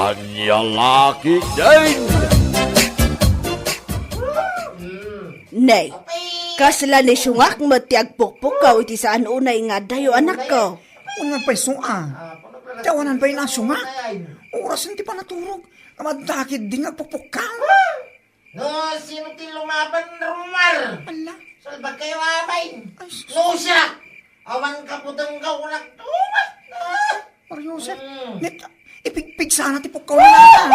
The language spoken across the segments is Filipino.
Anya laki din! Nay, kasla ni sungak matiagpukpukaw iti saan unay nga dayo anak ko. Unang pa'y sunga. Tawanan pa'y nasunga. Oras hindi pa naturog. Kamadakit din nagpupukaw. No, sino ti lumaban rumar? Ala, Salbag kayo amay. ay, No siya. Awan ka po dang kaunak. Mariosep. Net, ipigpig sana ti pukaw na natin.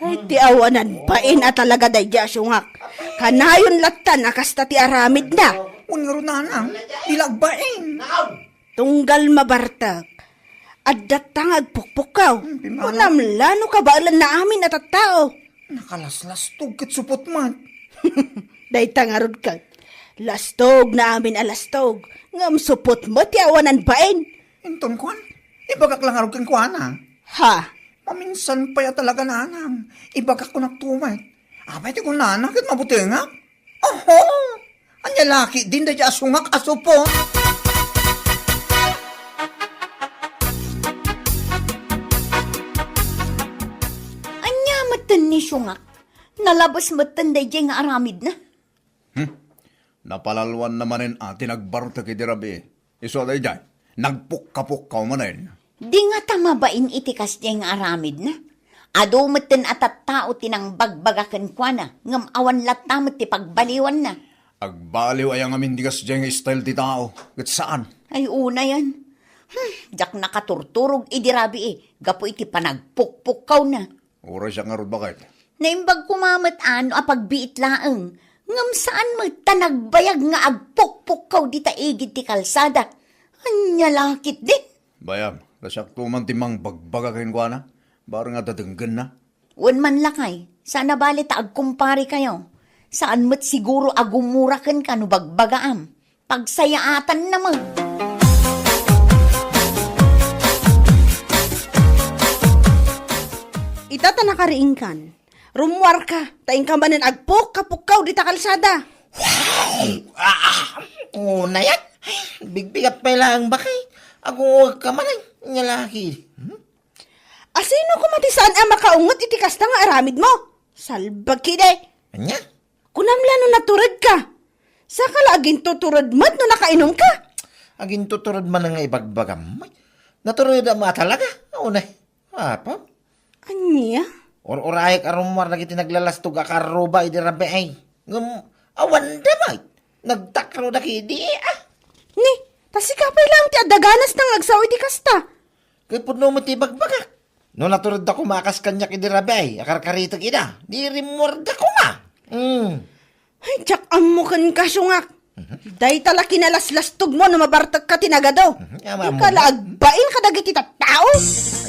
Ay, ti awanan pain at talaga dayja sungak. Kanayon latta nakasta ti aramid na. Unang runanang, ilagbain. Nakaw. Tunggal mabartag. At datang agpukpukaw. Pimala. Unamlano ka ba alam na amin at at tao? Nakalaslas tugkat supot man. Day tangarod ka. Lastog na amin alastog. Ngam supot mo ti awanan pain. Inton kwan, ibagak lang arog kang kwan Ha? Paminsan pa ya talaga nanang. Ibagak ko nagtumay. Abay ti ko nanang, kat mabuti nga. Oho! Anya laki din da sungak aso po. Anya matan ni sungak. Nalabas matan day nga aramid na. Napalalwan naman tinagbarta kiti rabi. Iso day jay, nagpukapukkaw manin. Di nga tamabain itikas nga aramid na. Ado matan atat tao tinang bagbagakan kwa na. Ngam awan latamot ti pagbaliwan na. Agbaliw ay ang amin digas dyan style ti tao. Kat saan? Ay una yan. Jak nakaturturog idirabi Gapo iti panagpukpukaw na. Oras siya nga ron bakit? Naimbag kumamat ano apagbiit laeng. Ngam saan mo tanagbayag nga agpukpukaw di taigid ti kalsada. Anya lakit din. Bayam, kasyak tuman timang bagbagakin ko na. Barang nga tatenggan na. Wan man lakay, sana bali ta agkumpari kayo. Saan mo't siguro agumurakan ka no bagbagaam. Pagsayaatan naman. Itata nakariingkan. Rumwar ka. Taing ka manin agpuk kapukaw di ta kalsada. Na yan. Bigbigat pa lang bakay. Ako ka man ay nyalaki. Asino kumatisaan ang makaungot iti kasta nga aramid mo? Salbag kide. Anya? Kunamlano naturad ka. Saka laging tuturad mo't no nakainom ka. Aging tuturod man nga ibagbagam. Naturod ang mga talaga. Unay. Apa? Anya? Or-orayek arumar na kiti naglalastog akaroba idirabe ay. Awan damay. Nagtakro na kidi Ni, tasikapay lang ti adaganas ng agsaw iti kasta. Kaya puno mo ti bagbagak. No naturod ako makas kanya idirabe ay. Akarkarita kida. Di rimord ako nga. Ay, tsak amukan ka sungak. Day tala kinalaslastog mo na mabartag ka tinagado. Yama mo. Ikalaagbain ka dagiti tao.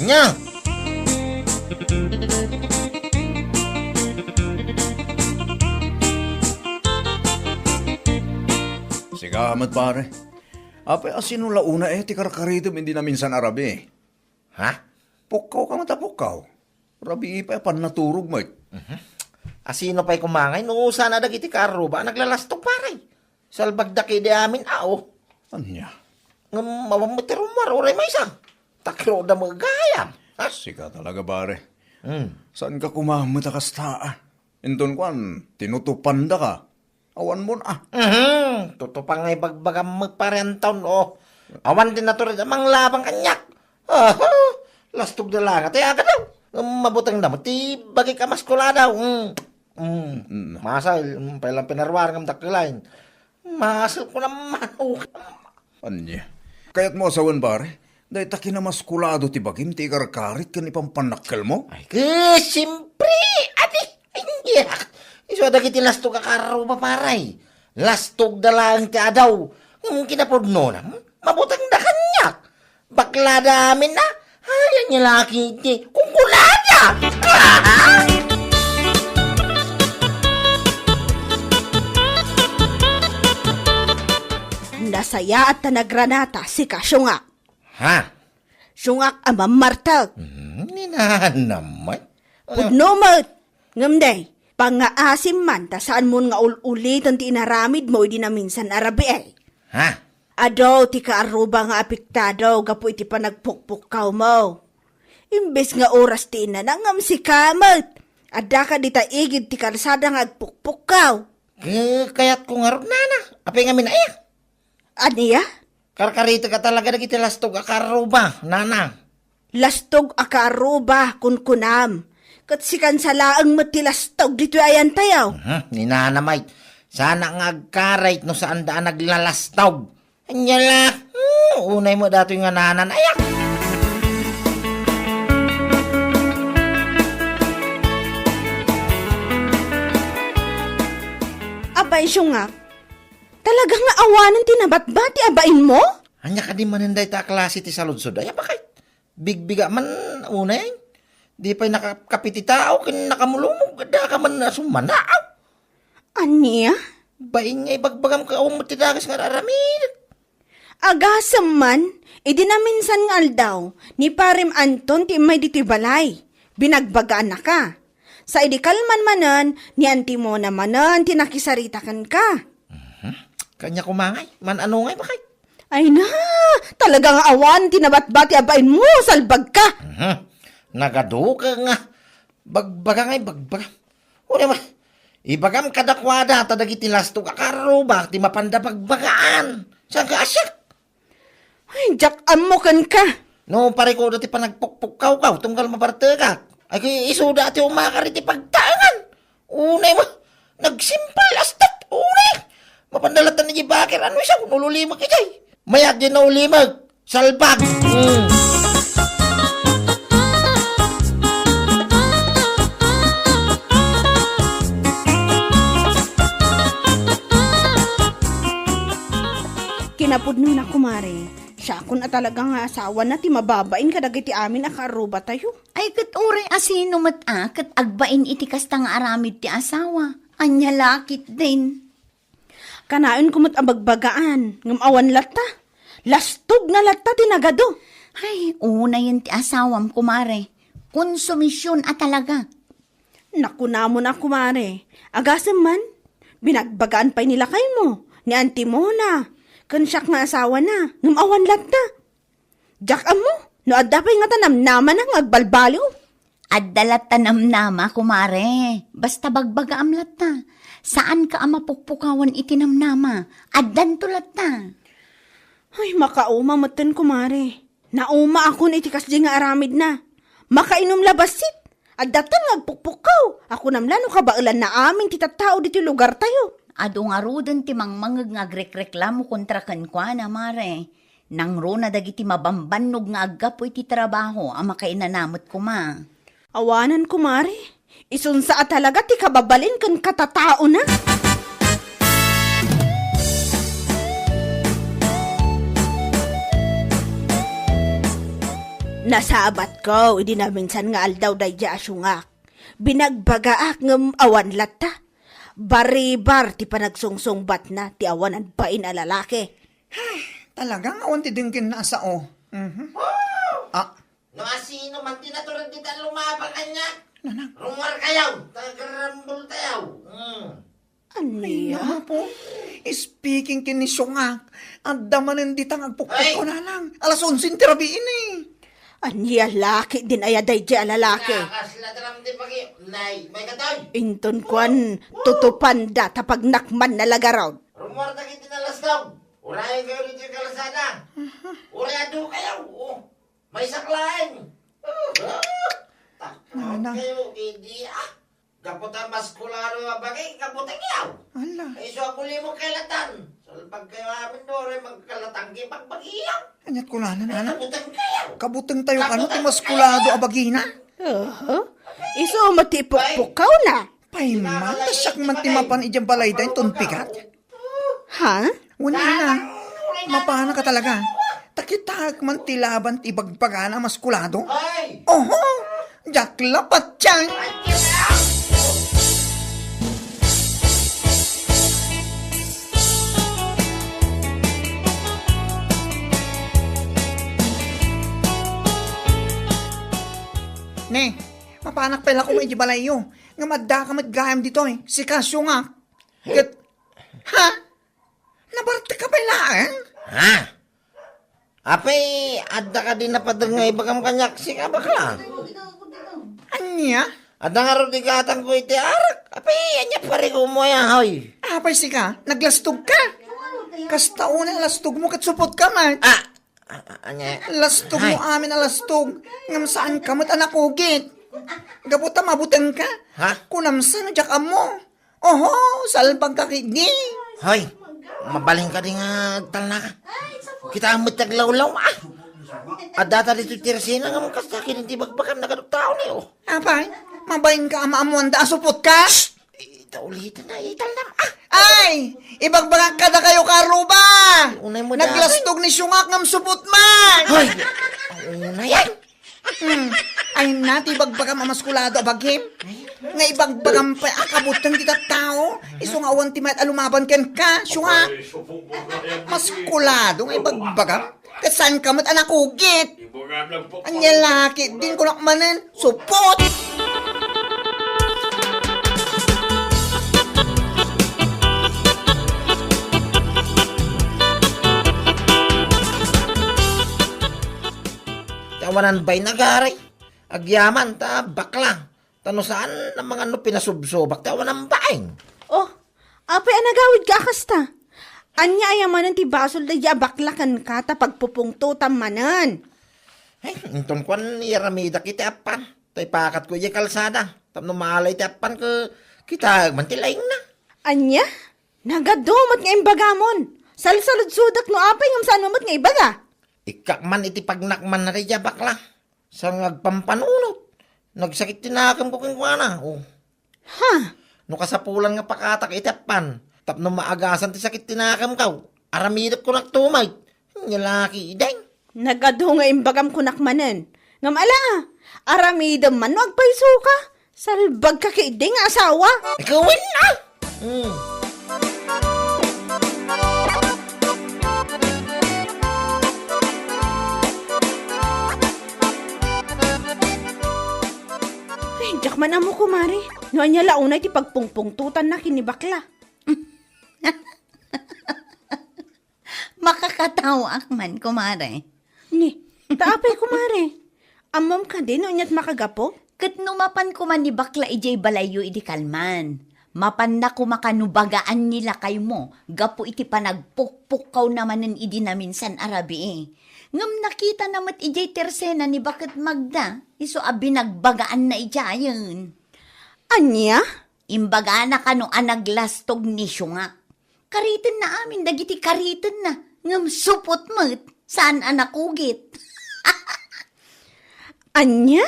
Anya? Sigamat pare. Apay asino launa ti karkaritom hindi na minsan arabi. Ha? Pukaw ka matapukaw. Rabi pa pan naturog mo. Asino pa'y kumangay? Nung sana dagiti karo ba? Naglalastog paray. Salbagda kay di amin ao. Anya? Mawamatirum oray may isang. Takro da mga gayam. Ha? Sika talaga pare. Saan ka kumamata kastaan? Inton kwan, tinutupan da ka. Awan mo na. Tutupang ngay bagbagam magparean taon o. Awan din na to rin amang labang kanyak. Lastog na lang. At aga daw. Mabutang na mo. Ti bagay ka maskula daw. Masa, pailang pinarwar ng dakilain. Masal ko naman. Anya? Kaya't mo asawan pare? Dahil taki na maskulado ti bagim ti karkarit kan ipampanakkel mo? Ay, siyempre. Ati, iyak. Iso dagiti lastog akaraw paparay. Lastog na lang ti adaw. Kinapod no na. Mabutang na kanyak. Bakla namin na. Ayan niya laki ti. Kung kulada. Nasaya at tanagranata si kasyungak. Ha? Syungak ang mamartag. Ninahan naman. Pudnomot. Ngamday. Pangaasim man ta saan mo nga ulitan ti inaramid mo di na minsan arabi ay. Ha? Adaw ti kaaruba nga apiktado gapo iti panagpukpukaw mo. Imbes nga oras ti na nangam si Kamot. Ada ka dita igid ti kalsada nga agpukpukaw. Kayat ko nga ron, nana. Apay nga minaya. Aniya? Karkarita ka talaga na kitilastog akaruba, nana. Lastog akaruba kunkunam. Kat sikan sa laang matilastog dito ayan tayaw. Ni nana may. Sana nga agkarayt no saan daan naglalastog. Anyala. Unay mo dato yung nga nanan. Ayak. Abay siya nga. Talaga nga awanan tinabat-bati abain mo? Anya ka di maninday ta klase ti saludsod. Ay, bakit? Bigbiga man unay. Di pa'y nakakapiti tao, kin nakamulumog. Da ka man sumanaaw. Aniya? Bain nga ibagbagam ka mo titagas nga raramid. Agasam man, idinaminsan nga aldaw, ni Parim Anton ti may diti balay. Binagbagaan na ka. Sa idikalman manan, ni Antimona manan, tinakisaritakan ka. Kanya kumangay. Man ano ngay, bakit? Ay na, talagang awan, tinabat-bati abain mo, salbag ka. Nagado ka nga. Bagbaga ngay, bagbaga. Una ba? Ibagam kadakwada, tadagiti lastog akaruba, ti mapanda bagbagaan. Saan ka asyak? Ay, Jack, amukan ka. No, pare ko dati pa nagpukpukaw-kaw, tunggal maparte ka. Ay, kaya isuda ati umakari ti pagtaangan. Unay mo, nagsimpal astat, unay. Mapandalatan ni Jibakir, ano siya, kung ululimag kajay. Mayag din na ulimag, salbag. Kinapudno na kumare. Siya kun talaga nga asawa na ti mababain kadagiti amin akaruba tayo. Ay, kat uray asino kat agbain iti kasta nga aramid ti asawa. Anya lakit din. Kanaon kumot abagbagaan, ngamawan lata. Lastog na lata tinagado. Ay, una yun ti asawam, kumare. Konsumisyon talaga. Naku na kumare. Agasam man, binagbagaan pa nila kay mo, ni Auntie Mona. Kansyak nga asawa na, ngamawan lata. Jack mo, no adda pa nga tanamnaman ang agbalbaliw. Addalat tanamnama, kumare. Basta bagbaga amlat ta. Saan ka amapukpukawan itinamnama? Addan tulat ta. Ay, makauma matan kumare. Nauma ako na itikas di nga aramid na. Makainom labasit. At datan ngagpukpukaw. Ako namlano kabailan na aming titatao dito lugar tayo. Ado nga rudan ti mangmangag nga agrek-reklamo kontra kankwa na, mare. Nang ro na dagiti mabambannog nga aggapoy ti trabaho ang makainanamot ko ma. Awanan kumare. Isunsa talaga ti kababalin kan katatao na. Nasabat ko, hindi na minsan nga aldaw dayja asyungak. Binagbagaak ngam awan lata. Baribar ti panagsungsungbat na ti awanan pain a lalaki. Talagang awan ti dinggin na asao. No asino man tinatulad di ta lumaba kanya. Rumar kayaw, tagarambol tayaw. Aniya? Ano po? Speaking kini Syungak, ang damanin di tang agpukpuk Ay! ko na lang. Alas 11 tirabiin eh. Aniya laki din aya dayja a lalaki. Nakasla taram di pagi. Nay, may katoy. Inton kwan, tutupanda tapag nakman na lagaraw. Rumor na kita nalastaw. Urayan kayo dito yung kalasada. Urayado kayo. May saklain. Nana. Kayo, hindi Kaputan maskularo bagay, kaputan yaw. Ala. Ay, so ako limong kailatan. So, pag kayo amin doon, magkalatanggi pagbagiyaw. Anyat ko na, nana. Kaputan kayo. Kabutang tayo kano ti maskulado abagina. Iso matipukpukaw na. Paiman, tasyak man ti mapan ijang balay dahin ton pikat. Ha? Wala na. Mapana ka talaga. Takitag man ti laban ti bagbagana maskulado. Ay! Oho! Jaklapat tiyan! Ne, mapanak pala kung may balayo. Nga madda ka madgayam dito eh. Si Kasyo nga. Ha? Nabarte ka pala eh? Ha? Apay, adda ka din napadangay bagam kanyak si ka bakla. Anya? Adda nga ro di gatang ko iti arak. Apay, anya pare ko mo yan, hoy. Apay sika, naglastog ka. Kasta una lastog mo kat supot ka man. Anya. Lastog mo amin na lastog. Ngam saan ka mat anak ugit. Gabuta mabuteng ka. Ha? Kunamsa na jak mo. Oho, salbag ka kini. Hoy, mabaling ka din nga talna ka. Kita ang mataglawlaw, Adata dito tirsina nga mong kasakin, hindi bagbakam na ganong tao niyo. Apay, mabayin ka ama amuan da supot ka. Ita ulitin na, ital na, Ay, ibagbagak ka na kayo karuba. Unay mo Naglastog ni Syungak ngam supot man. Hoy, una yan. Ay nati bagbagam amaskulado abagim. Nga ibagbagam pa akabutan kita tao. Iso nga awan timayat alumaban ken ka, Syungak. Maskulado nga ibagbagam. Kasan ka mat anak ugit. Anya laki din ko nakmanen. Supot. Tawanan ba'y nagaray? Agyaman, ta bakla. Tano saan ang mga ano pinasubsobak? Tawanan ba'y? Oh, apay anagawid ka kasta. Anya ayamanan ti basol da baklakan ka ta pagpupungto tamanan. Ay, inton kwan iramida kita apan. Tay pakat ko iya kalsada. Tapno malay ti apan ko kita mantilaing na. Anya? Nagadumat nga imbagamon. Salsalud-sudak no apay ngam saan mamat nga ibaga. Ikakman iti pagnakman na rin bakla. Sa ngagpampanunot. Nagsakit tinakam ko kong na. Oh. Ha? No kasapulan nga pakatak iti apan. Tapno maagasan ti sakit tinakam kaw. Aramidap ko nagtumay. Nyalaki ideng. Nagado nga imbagam kunakmanan. Ngam ala, aramidam man wag paiso ka. Salbag ka kay nga asawa. Ikawin na! Ay, jak man amo kumari. No anya launay ti pagpungpungtutan na kinibakla. Makakatawa man, kumare. Ni, taapay kumari. Amom ka din, no anya't makagapo? Kat numapan ko man ni bakla ijay balayo iti kalman. Mapan na kumakanubagaan nila kay mo. Gapo iti panagpukpukaw naman ng idi na minsan arabi eh. Ngam nakita namat ijay tersena ni Bakit Magda. Iso abi nagbagaan na ijayon. Anya? Imbaga na kano anaglastog ni Syunga. Karitin na amin, dagiti karitin na. Ngam supot mo't, saan anakugit? Anya?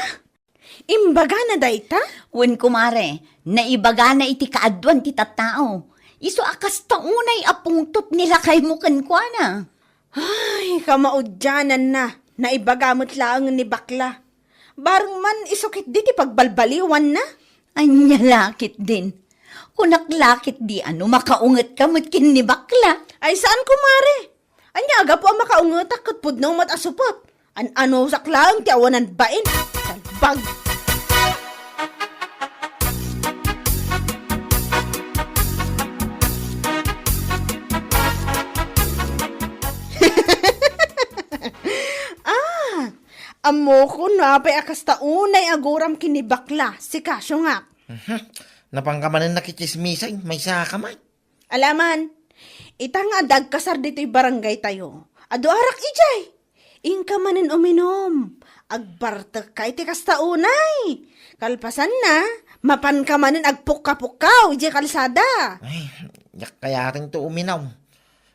Imbaga na dayta? Wen kumare, naibaga na iti kaadwan ti tattao. Iso akas taunay apungtot nila kay mo kankwana. Ay, kamaudyanan na. Naibagamot lang ni bakla. Barang man isukit di ti pagbalbaliwan na. Anya lakit din. Kunaklakit di ano, makaungat ka matkin ni bakla. Ay, saan kumare? Anya, aga po ang makaungatak kat pudnaw mat asupot. Ano saklang ti awanan bain. Salbag. Amo ko na pay akas taunay aguram kinibakla si Kasyo nga. Napangkamanan nakichismisay, may sakamay. Alaman, ita nga dagkasar dito'y barangay tayo. Ado arak ijay. Ingka manin uminom. Agbarta ka iti kas taunay. Kalpasan na, mapan ka manin agpukka-pukkaw ijay kalsada. Ay, yak kaya rin to uminaw.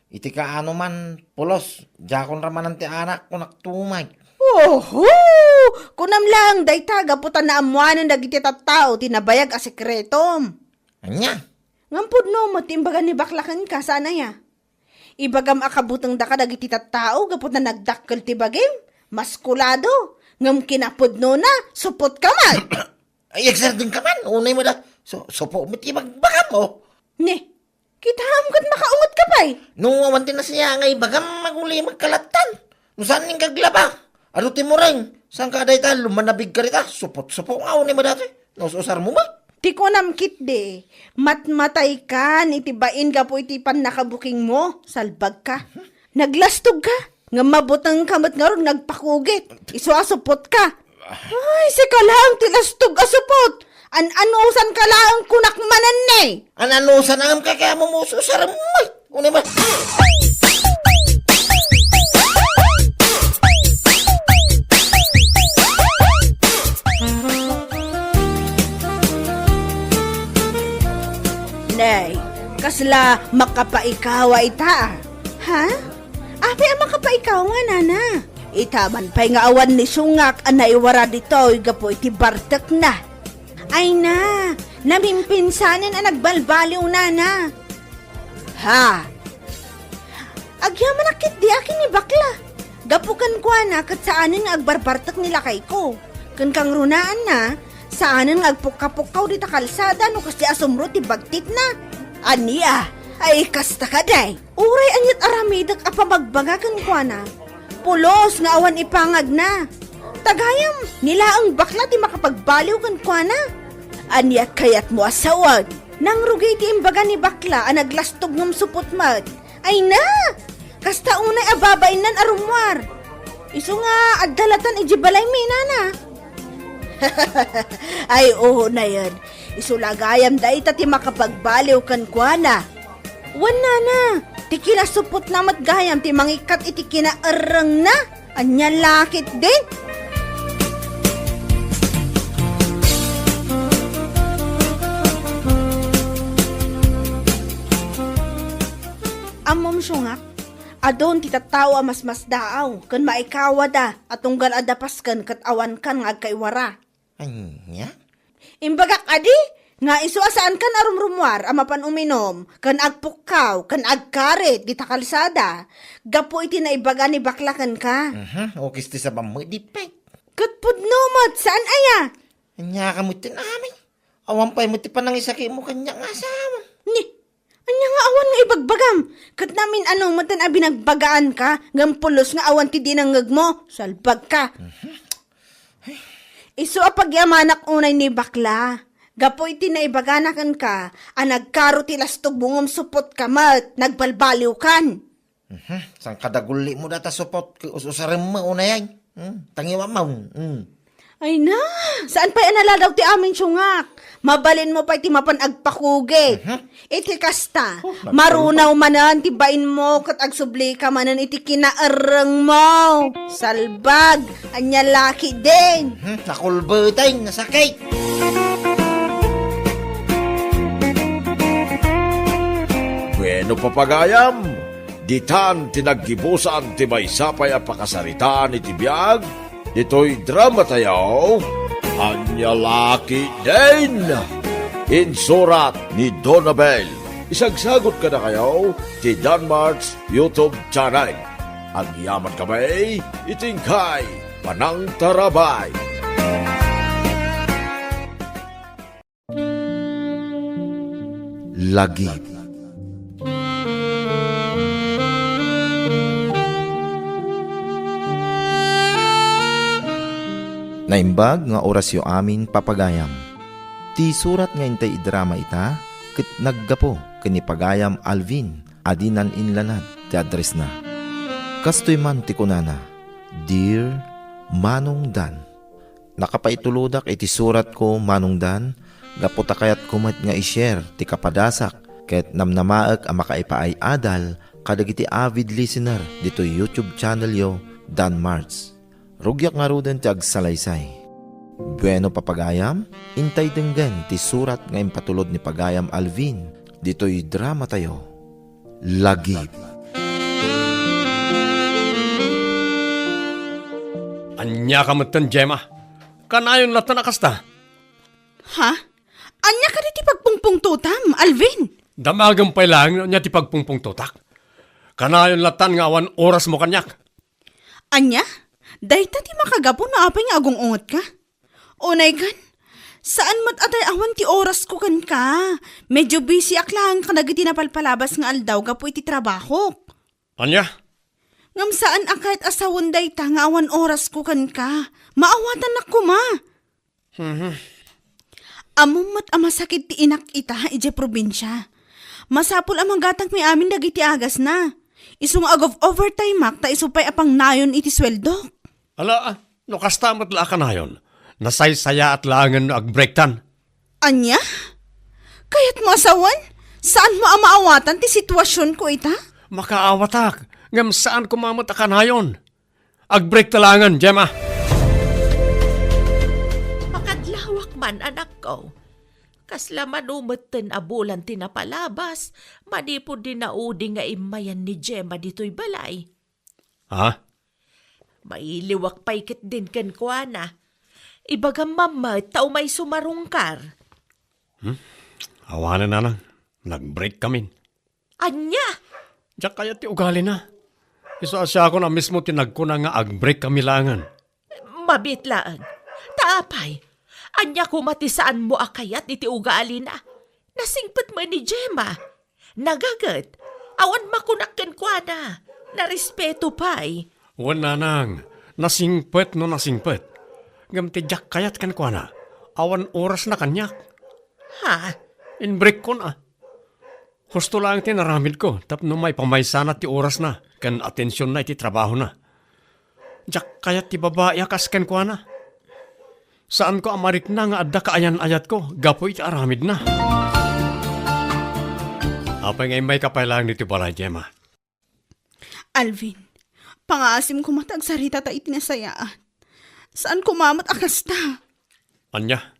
Iti ka ano man, pulos, jakon raman ti anak ko naktumay. Oho! Kunam lang, dayta, gaputan na amuanan dagiti tattao, tinabayag a sekretom. Anya? Ngampod no, matimbagan ni baklakan ka, sana ya. Ibagam akabutang daka dagiti tattao, gaput na nagdakkel ti bagim, maskulado. Ngam kinapod no na, supot ka man. Ay, exert din ka man, unay mo da. Sopo mo ti magbakam mo. Ni, kita hamkat makaungot ka pa'y. Nung awanti na siya ngay, bagam maguli magkalatan. Nung saan ning kaglaba? Ano ti mo rin? Saan ka day ta? Lumanabig ka rita? Supot-supot nga unay mo dati. Nasusar mo ba? Ti ko namkit de, matmatay ka, itibain ka po iti pan nakabuking mo, salbag ka. Naglastog ka, Nga mabutang kamot nga ron nagpakugit. Isuasupot ka. Ay, si kalaang tilastog asupot. Anusan kalaang kunak manan ne. Ananusan ang kaya mumuso sa ramay. Una ba? Nay, kasla makapaikawa ita. Ha? Api ang makapaikawa, nana. Itaman pa'y nga awan ni Sungak ang naiwara dito, gapo iti bartak na. Ay na, namimpinsanin ang nagbalbaliw, nana. Ha? Agyaman nakit di akin ni bakla. Gapukan ko na kat saanin nga agbarbartak nila kay ko. Kan kang runaan na, saanin nga agpukapukaw di ta kalsada no kasi asumro ti bagtit na. Aniya, ay kasta ka day. Uray anyat aramidak apamagbagakan ko na. Pulos nga awan ipangag na. Tagayam, nila ang bakla di makapagbaliw kan ko na. Aniya kayat mo asawag. Nang rugay ti imbaga ni bakla ang naglastog ng supot mat. Ay na! Kasta unay ababay nan arumwar. Iso nga adalatan ijibalay minana. Ay oo na yan. Iso lagayam da itati makapagbaliw kan kwa na. Wan na. Ti kinasupot na matgayam ti mangikat iti kinaarang na. Anya lakit din. Amom Sungak, adon ti tattao a mas daaw, kan maikawa da, atong galadapas kan kat awan kan nga agkaiwara. Anya? Imbagak adi, nga iso asaan kan arumrumwar, amapan uminom, kan agpukaw, kan agkaret, di takalsada, gapo iti naibaga ni baklakan ka. Okay, sti sa bamoy, di pa. Katpudnomot, saan aya? Anya ka mo tinamin. Awan pa'y mo ti panangisaki mo kanya nga asawa. Ni, anya nga awan nga ibagbagam, kat namin matan a binagbagaan ka, gampulos nga awan ti dinangag mo, salbag ka. Iso a pagyamanak unay ni bakla. Gapoy ti naibaganakan ka, nagkaro ti lastog bungom supot ka mat, nagbalbaliw kan. Sang kadaguli mo data supot, usarin mo una yan. Tangiwa mo. Ay na, saan pa naladaw ti amin Sungak? Mabalin mo pa iti mapan agpakugit. Iti kasta, marunaw manan ti bain mo kat agsubli ka manan iti kinaarang mo. Salbag, anya laki din. Nakulbutay, nasakit. Bueno papagayam, ditan tinaggibusan ti may sapay a pakasaritaan iti biyag, dito'y drama tayo, anya laki din. Insurat ni Donabel. Isagsagot ka na kayo ti Danmarks YouTube channel. Ang yaman kamay, itingkay, panang tarabay. Lagip. Naimbag nga orasyo amin papagayam. Ti surat nga intay idrama ita, kit naggapo kanipagayam Alvin, adinan inlanad ti address na. Kastoy man ti kunana, Dear Manong Dan, nakapaituludak iti surat ko Manong Dan, gaputa kayat kumat nga i-share ti kapadasak, ket namnamaak ang makaipaay adal, kadagiti avid listener dito YouTube channel yo, Dan Marts. Rugyak nga ruden ti agsalaysay. Bueno papagayam, intay denggan ti surat nga impatulod ni Pagayam Alvin. Dito'y drama tayo. Lagip. Anya ka matan, Gemma. Kanayon latan na kasta. Ha? Anya ka di ti pagpungpung tutam, Alvin? Damagang pa lang niya ti pagpungpung totak. Kanayon latan nga awan oras mo kanyak. Anya? Dahita ti makagapo na apay nga agong ungot ka? Unay kan, saan mat atay awan ti oras ko kan ka? Medyo busy aklang ka nagiti napalpalabas nga aldaw gapo iti trabaho. Anya? Ngam saan akait asawon dayta nga awan oras ko kan ka? Maawatan na kuma. Amom mat amasakit ti inak ita ije probinsya. Masapul amang gatang may amin dagiti agas na. Isung agov overtime mak, ta isupay apang nayon iti sweldo. Ala, no kastamat la ka na yun. Nasaysaya at laangan no agbrektan. Anya? Kayat mo asawan? Saan mo ang maawatan ti sitwasyon ko ita? Makaawatak. Ngam saan kumamata ka na yun? Agbreak talangan, Gemma. Makadlawak man, anak ko. Kasla manumeten abulan tinapalabas, manipod din na udi nga imayan ni Gemma dito'y balay. Ha? Mailiwak paikit din ken kuana. Ibagam mama, tao may sumarungkar. Awanan na lang. Nag-break kami. Anya! Diyak kaya ti ugali na. Isa siya ako na mismo tinagko na nga ag-break kami langan. Mabitlaan. Taapay. Anya kumatisaan mo akayat iti ugali na. Nasingpet mo ni Gemma. Nagagat. Awan makunakkan kwa na. Narespeto pa'y. Wala nang. Nasingpet no nasingpet. Ngam ti Jack kayat kan kwa na. Awan oras na kanyak. Ha? In-break ko na. Husto lang tinaramid ko. Tapno may pamaysana ti oras na. Kan atensyon na iti trabaho na. Jack kayat ti babae akas kan kwa na. Saan ko amarik na nga adda kaayan-ayat ko. Gapo iti aramid na. Apay ngay may kapailang nito balay, Gemma. Alvin, pangasim ko matagsarita ta itinasayaan. Saan kumamat akas ta? Anya?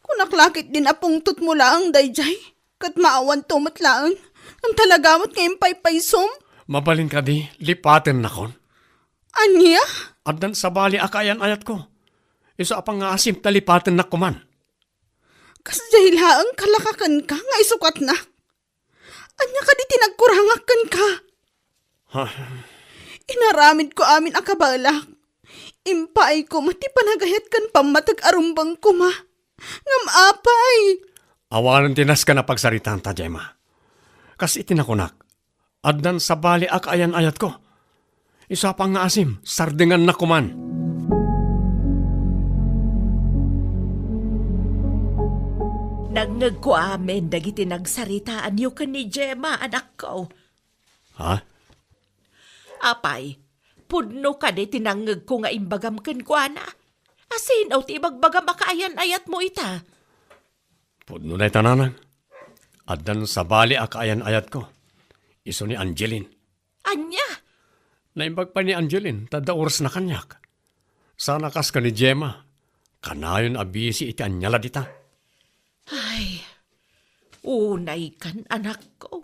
Kunaklakit din apungtot mo laang dayjay. Kat maawan tumat laang. Ang talagamot ngayong paypaysom. Mabalin ka di, lipatin na kon. Anya? Addan sa bali akayan-ayat ko. Isa apang nga asim talipatin na kuman. Kasjay laang kalakakan ka nga isukat na. Anya ka di tinagkurangakan ka. Ha? Inaramid ko amin akabalak. Impay ko mati panagayat kan pamatag arumbang ko ma. Ngam apay. Awalan tinas ka na pagsaritan ta, Gemma. Kas itinakunak. Addan sa bali akayan-ayat ko. Isa pang nga asim, sardingan na kuman. Nagngag ko amin, dagiti nagsaritaan yu ka ni Gemma, anak ko. Ha? Apay, pudno ka di tinangag ko nga imbagam ken kwa na. Asin, o ti ibagbagam akaayan-ayat mo ita. Pudno na itananang. Addan sa bali akayan-ayat ko. Iso ni Angeline. Anya? Naimbag pa ni Angeline, tada oras na kanyak. Sana kas ka ni Gemma. Kanayon abisi iti anyala dita. Ay, unay kan anak ko.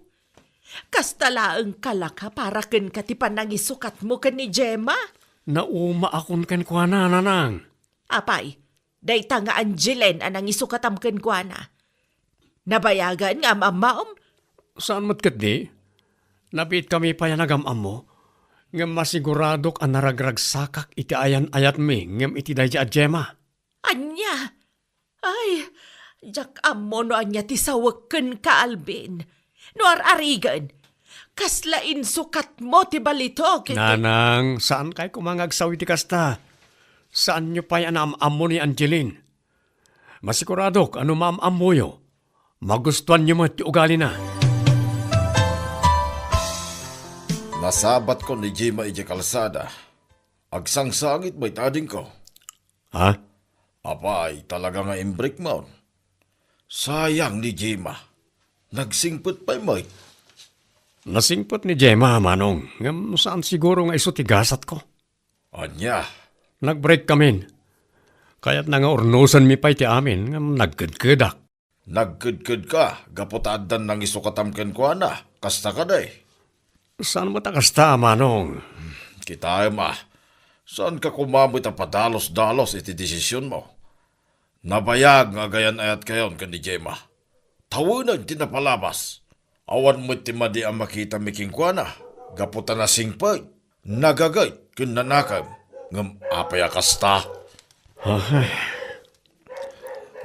Kastalaang kalaka para ken katipan nang isukat mo ken ni Gemma. Nauma akon ken kwa na nanang. Apay, dayta nga Angeline anang isukatam ken kwa na. Nabayagan nga mamaom. Saan matkat di? Napit kami pa yan nagamam mo. Ngam masiguradok ang naragragsakak iti ayan-ayat mi. Ngam iti dahi at Gemma. Anya? Ay, jak amo no anya ti sawaken ka Alvin. No arigan. Kaslain sukat mo ti balitok. Nanang, saan kay kumangagsaw iti kasta? Saan nyo pa yan am mo ni Angeline? Masiguradok, ano maam mo yo? Magustuhan nyo mo ti ugali na. Nasabat ko ni Gemma iti kalsada. Agsangsangit may tading ko. Ha? Apay, talaga nga imbreak mo. Sayang ni Gemma. Nagsingput pa mo. Nasingpot ni Gemma, manong. Ngam saan siguro nga iso tigasat ko? Anya, Nag-break kami. Kaya't na nga ornusan mi pa iti amin. Ngam nagkadkadak. nagkudkud ka. Gaputadan ng isukatamken ko na. Kasta ka day. Saan mo takasta, manong? Kita ma. Saan ka kumamit ang padalos-dalos iti desisyon mo? Nabayag nga gayan ayat kayon ka ni Gemma. Tawanan tinapalabas. Awan mo timadi ang makita miking kwa na. Gaputa na singpay. Nagagay kun nanakam. Ngam apaya kasta.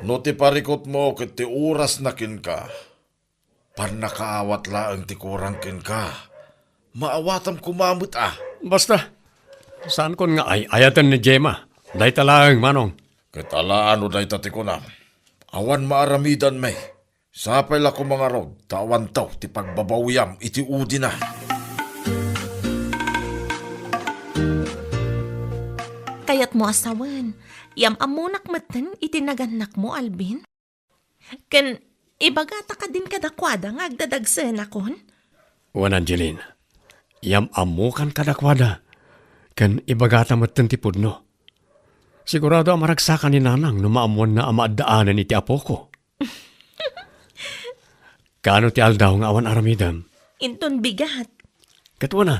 No ti parikot mo kiti oras na kin ka. Par nakaawat laang ti kurang kin ka. Maawatam kumamit ah. Basta, saan kon nga ay ayatan ni Gemma? Day talang, manong. Kitalaan o dahi tati ko na. Awan maaramidan may. Sapay la ko mga rod. Tawan taw ti pagbabawiyam iti udi na. kayat mo asawan. Yam amunak matan itinaganak mo, Alvin. Kan ibagata ka din kadakwada nga agdadagsan akon. Wan Angeline, yam amukan kadakwada, kan ibagata matantipod no. Sigurado ang maragsakan ni nanang no maamuan na amaadaanan iti apo ko. Kano ti aldaw nga awan aramidam? Inton bigat. Katwa na,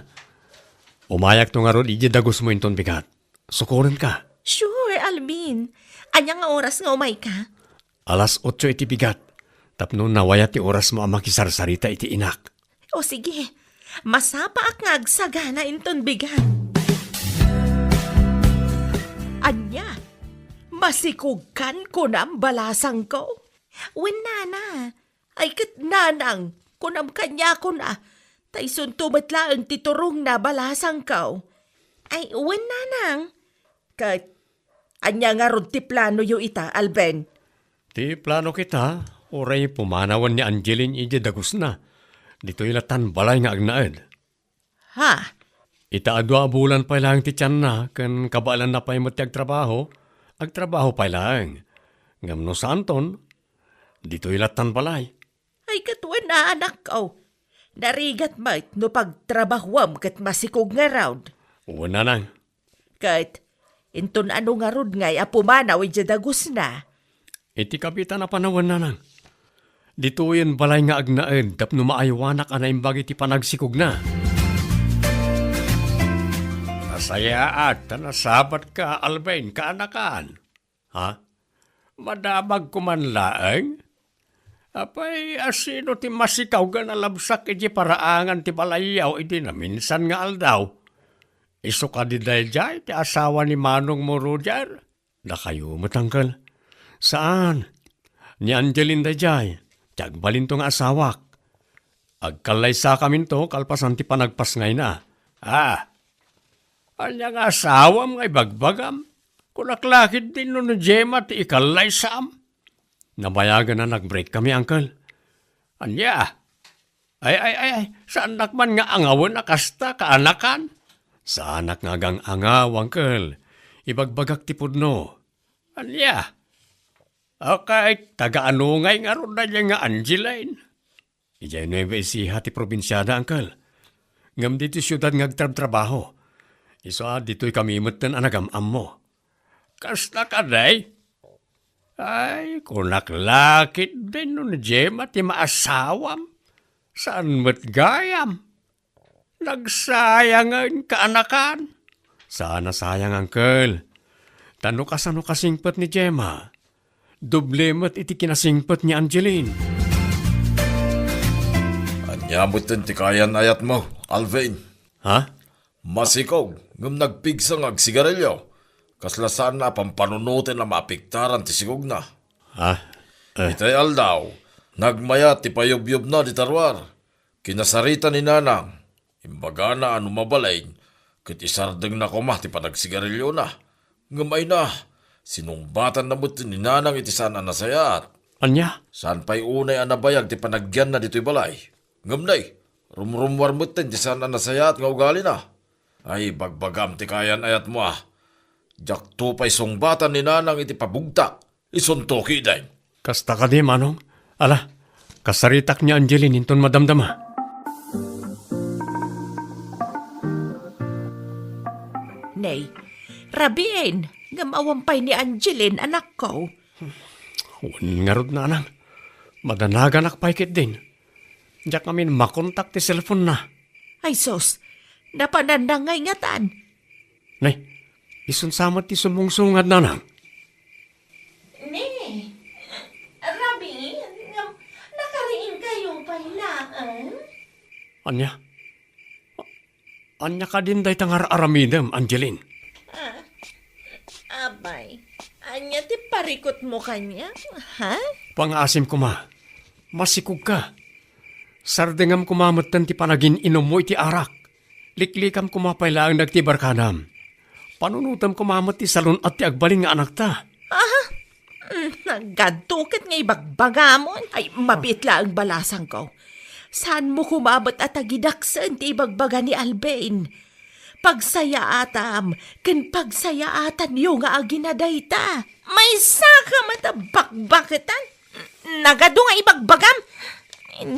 umayak to nga ron dagos mo inton bigat. Sukurin ka. Sure, Alvin. Anya nga oras nga umay ka? Alas 8 iti bigat. Tapno nawaya ti oras mo ang makisarsarita iti inak. O sige, masapa ak nga agsagana inton bigat. Anya, masikugkan ko na ang balasang ko. Wen nana, ay kat nanang, kunam kanya ko na, tayson tumatla ang titurong na balasang ko. Ay, wen nanang, kat, anya nga ron ti plano yu ita, Alben. Ti plano kita, oray pumanawan ni Angeline iti dagos na. Dito'y latan balay nga agnaed. Ha? Ita adwa bulan pa lang ti tiyan na, kan kabalan na pa yung agtrabaho pa lang. Ngam no sa Anton, dito'y latan balay. Ay katuan na anak ko. Narigat mait no pagtrabahwam kat masikog nga round. Una nang, Kat, inton ano nga rod ngay apumanaw ijadagos na. iti kapitan na panawan na nang. Dito'y balay nga agnaed, tapno maaywanak anay imbag iti panagsikog na. Nasaya at nasabat ka, Alvin, kaanakan. Ha? Madamag kumanlaeng? Apay, asino ti masikaw ga nalabsak iti paraangan ti balayaw iti na minsan nga aldaw. Iso ka di dahil dyan, ti asawa ni Manong mo Roger. Na kayo matanggal. Saan? Ni Angeline da dyan, tiyagbalin to nga asawak. Agkalay sa kamin to, kalpasan ti panagpas ngay na. Anya nga asawam ngay bagbagam. Kulaklakid din no Gemma ti ikalay sam. Nabayagan na nag-break kami, uncle. Anya? Ay, saan nakman nga angawan na kasta kaanakan? Sa anak nga gang angaw, uncle. Ibagbagak ti pudno. Anya? Okay, taga-anungay nga ron na niya nga Angeline. Ijay Nueva Ecija ti probinsyada, uncle. Ngam dito syudad nga agtrabaho. Iso dito'y kami imutan anagam-am mo. Kasta ka day? Ay, kunaklakit din no ni Gemma ti maasawam. Saan mo't gayam? Nagsayangan kaanakan. Sana sayang, uncle. Tano kasano kasingpet ni Gemma. Doble mo't iti kinasingpet ni Angeline. Anyamutin ti kayan ayat mo, Alvin. Ha? Masikog, ngam nagpigsang agsigarilyo. Kaslasan na pampanunutin na maapiktaran ti sigog na. Ha? Itay aldaw, nagmaya ti payob-yob na di tarwar. Kinasarita ni nanang, imbaga na ano mabalain, kit isardeng na kumah ti panagsigarilyo na. Ngamay na, sinumbatan na mo ti ni nanang iti sana nasayat. Anya? Saan pa'y unay anabayag ti panagyan na dito'y balay? Ngamnay, rumrumwar mo ti sana nasayat nga ugali na. Ay, bagbagam ti kayan ayat mo ah. Jak tupay sungbatan ni nanang iti pabugtak. Isuntoki day. Kasta ka di, Manong. Ala, kasaritak ni Angeline inton madamdama. Nay, rabiin, ngamawampay ni Angeline, anak ko. Ngarod na anang. Madanagan akpaykit din. Diyak kami makontak ti cellphone na. Ay sos, napanandangay ngatan. Nay, isunsamat ti sumungsungad na nang. Rabi, nakariin kayo pailaan. Anya? Anya ka din day tangar aramidem, Angeline. Abay, anya ti parikot mo kanya, ha? Pangasim ko ma. Masikog ka. Sardengam kumamatan ti panagin inom mo iti arak. Liklikam kumapailaang nagtibarkanam. Panunutam kumamat ti salon at ti agbaling nga anak ta. Naggadukit nga ibagbagamon. Ay, mabitla ang balasang ko. Saan mo kumabot at agidaksan ti ibagbaga ni Albain? Pagsayaatam, ken pagsayaatan yo nga aginaday ta. May saka matabakbaketan. Nagado nga ibagbagam.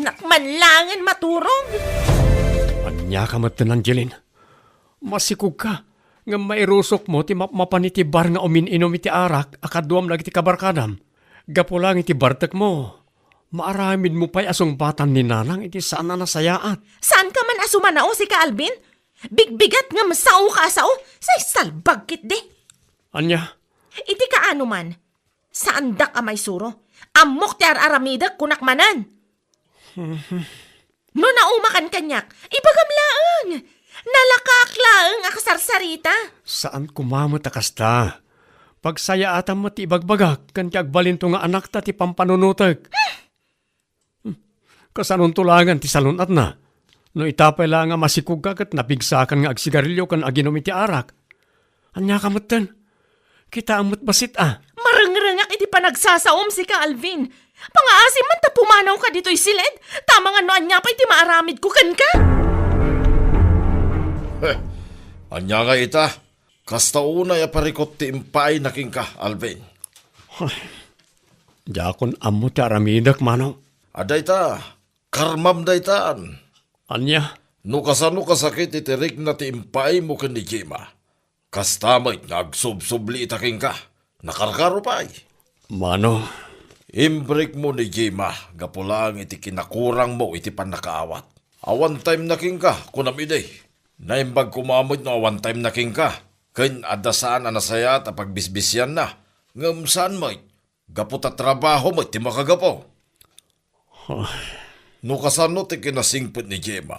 Nakmanlangan maturong. Anya ka matan, Angeline. Masikog ka. Nga mairusok mo ti mapanitibar nga umin-inom iti arak akaduam lagi ti kabarkadam. Gapo lang iti bartek mo. Maaramid mo pa'y asong batan ni nanang iti saan na nasayaat. Saan ka man asumanao si ka Alvin? Bigbigat nga masao ka asao. Say salbag kit de. Anya, Iti ka ano man. Saan da ka may suro? Amok ti araramidag kunak manan. No naumakan kanyak, ibagamlaang. Nalakaklaang akasarsarita. saan kumamot akasta? Pagsayaatan mo ti ibagbagak kan ti agbalinto nga anak ta ti pampanunutag. Kasanon tulangan ti salunat na. No itapay lang nga masikog ka kat napigsakan nga agsigarilyo kan aginom iti arak. Anya kamutan? Kita amot basit Marangrangak iti panagsasaom si ka Alvin. Pangaasim man ta pumanaw ka dito'y silid. Tama nga no anya pa iti maaramid ko kan ka. Anya nga ita, kasta una ya parikot ti impay naking ka, Alvin. Jakon amo ti aramidak manaw. Aday ta, karmam day taan. Anya, No kasano kasakit itirik na ti impay mo kan ni Jema. Kastamay nga agsubsubli itaking ka, nakarkaro pa'y. mano, Imbrik mo ni Jema, gapulang iti kinakurang mo iti panakaawat. Awan time naking ka, kunamiday. Naimbag kumamot no awan time naking ka. Ken adasaan anasaya at pagbisbisyan na. Ngamsan mo, gaputa trabaho mo iti makagapo. No kasano ti kinasingpot ni Jema.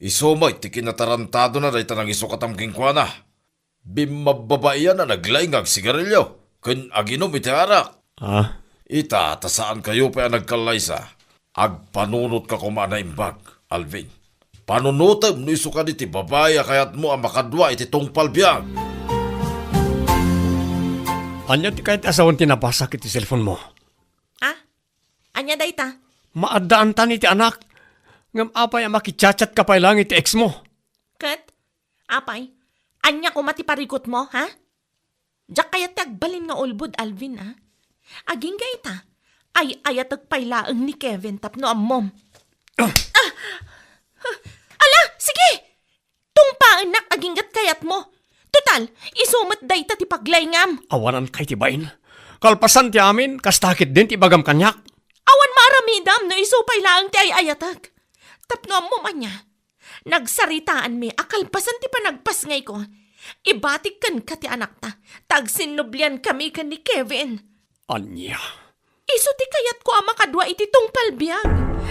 Iso mo iti kinatarantado na dahi tanang isukatam kingkwana. Bimababaiyan na naglaingag sigarilyo. Ken aginom iti arak. Ita, tasaan kayo pa nagkalaysa. Agpanunot ka kumana imbag, Alvin. Panunutab no iso ka iti babaya kayat mo ang makadwa iti tungpal biyag. anya ti kahit asawan tinabasak iti cellphone mo. Anya day ta? Maadaan tan iti anak. Ngam apay ang makichat-chat ka pa lang iti ex mo. Kat? Apay? Anya ko matiparikot mo, ha? Diyak kaya tagbalin nga ulbud, Alvin, ha? Aging ga ita, ay ayatag paylaang ni Kevin tapno ang mom. Ala, sige! Tungpaan nak aging gat kayat mo. Total, isumat day ta ti paglayngam. Awanan kay tibain. Kalpasan ti amin, kastakit din ti bagam kanyak. Awan maaramidam no iso paylaang ti ay ayatag. Tapno ang mom anya. Nagsaritaan mi, akalpasan ti panagpasngay ko. Ibatik kan ka ti anak ta. Tagsinublian kami kan ni Kevin. Anya. Iso ti kayat ko ang makadwa iti tungpal biyag.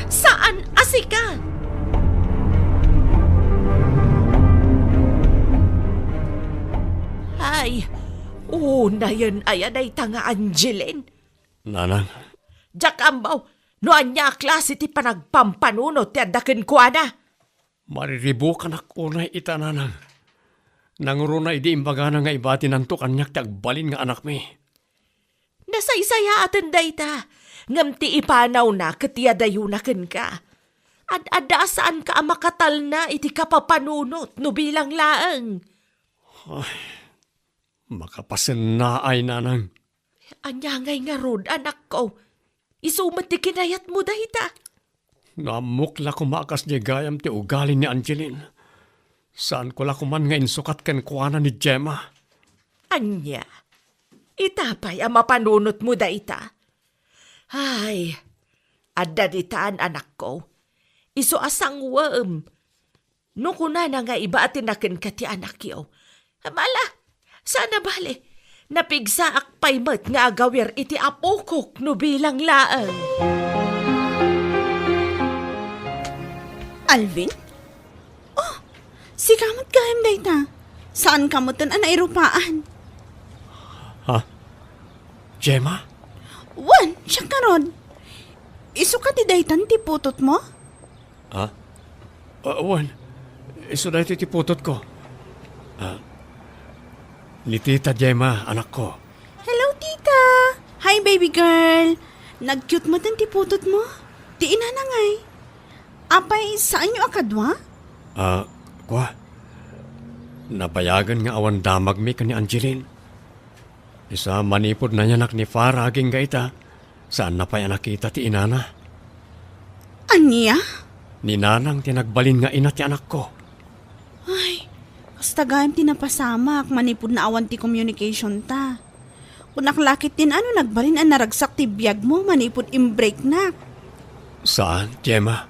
Saan asika? Ay, na yan ayaday ta nga Angeline. Nanang, Jack ambaw, no anya klase ti panagpampanunot ti adaken ko ana. mariribo ka na kunay ita nanang. Nanguruna idi imbaga na nga ibati nanto kanyak ti agbalin nga anak mi. Nasaysaya atin day ta. Ngam ti ipanaw na katiyadayunaken ka. Ad-ada saan ka makatal na iti kapapanunot no bilang laang. Makapasen na ay nanang. Anyangay nga rod, anak ko. Isumat ti kinayat mo day ta. Namukla ko maakas di gayam ti ugali ni Angeline. Saan ko la kuman nga insukat ken kuana ni Gemma. Anya, itapay ang mapanunot mo da ita. Ay, adaditaan anak ko. Iso asang wam. No kuna na nga iba atin nakin ka ti anak yo. Amala, sana bali. Napigsa akpay mat nga agawir iti apukok no bilang laang. Alvin? Oh, si kamot gayam day ta. Saan kamutan ang nairupaan? Gemma? Wan, siya karon. Iso ka ti daytan ti putot mo? Wan, iso na iti putot ko. Ni Tita Gemma, anak ko. Hello, tita. Hi, baby girl. Nag-cute mo ti putot mo? Ti ina na ngay. Apay, saan nyo akadwa? Kwa? Nabayagan nga awan damag mi ka ni Angeline. Isa manipod na yanak ni Farah aging gaita. Saan na pa yan nakita ti inana? Anya? Ni nanang tinagbalin nga ina ti anak ko. Ay, kastagayam tinapasamak, manipod na awan ti communication ta. Kung naklakit din ano nagbalin ang naragsak ti biyag mo, manipod imbreak na. Saan, Gemma?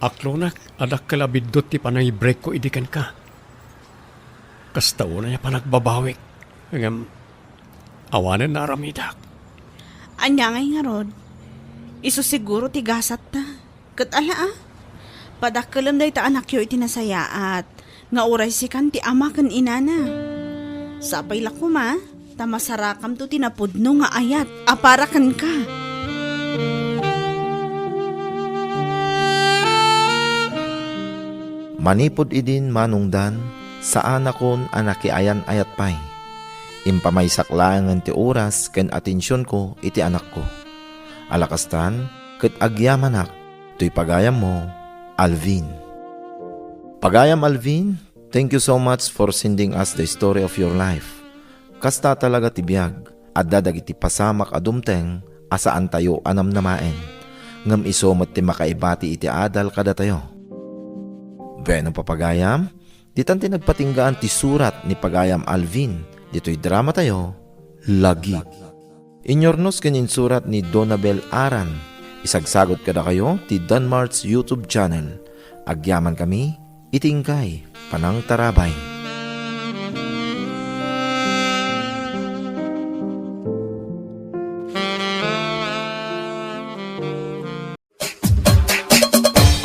Aklo na, adak kalabidot ti panay break ko idikan ka. Kastao na niya pa nagbabawik. Ngam, awanan na aramidak. Anya ngay nga rod, iso siguro ti gasat ta. Kat ala padakalam day ta anak yo iti nasayaat, nga uray si kan ti ama kan inana. Sapay lako ma, ta masarakam to tinapudno nga ayat, aparakan ka. Manipod idin manungdan, saan akon anaki ayan ayat pay. Impamaysak lang ti oras ken atensyon ko iti anak ko. Alakastan, ket agyamanak, tuy pagayam mo, Alvin. Pagayam Alvin, thank you so much for sending us the story of your life. Kasta talaga ti biyag, at dadag iti pasamak adumteng, asaan tayo anam namaen. Ngam isomot ti makaibati iti adal kada tayo. Benong papagayam, ditan ti nagpatinggaan ti surat ni Pagayam Alvin, dito'y drama tayo, Lagi. Inyornos kanin surat ni Donabel Aran. Isagsagot kada kayo ti Danmart's YouTube channel. Agyaman kami, itingkay, panang tarabay.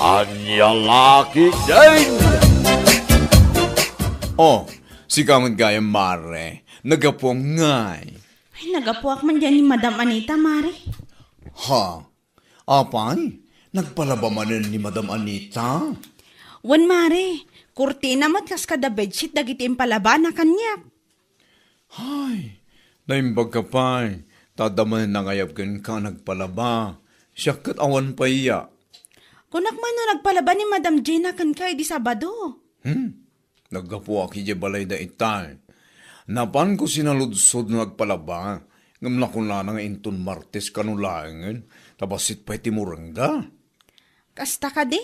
Anya laki din! Oh, si kamot gaya mare, nagapong ngay. Ay, nagapuak man dyan ni Madam Anita, Mare. Ha? Apay? Nagpalaba manin ni Madam Anita? Wan, Mare, kurtina mat kas kada bedsheet dagiti impalaba na kanyak. Ay, naimbag ka pa'y. Tadaman na ngayap ka nagpalaba. Siya kat awan pa iya. Kunak man na nagpalaba ni Madam Gina kan kay di Sabado. Naggapo aki di balay da itay. Napan ko sinaludsod na nagpalaba. Ngamla ko na nga inton Martes kanulangan. Tabasit pa iti murangga. Kasta ka di?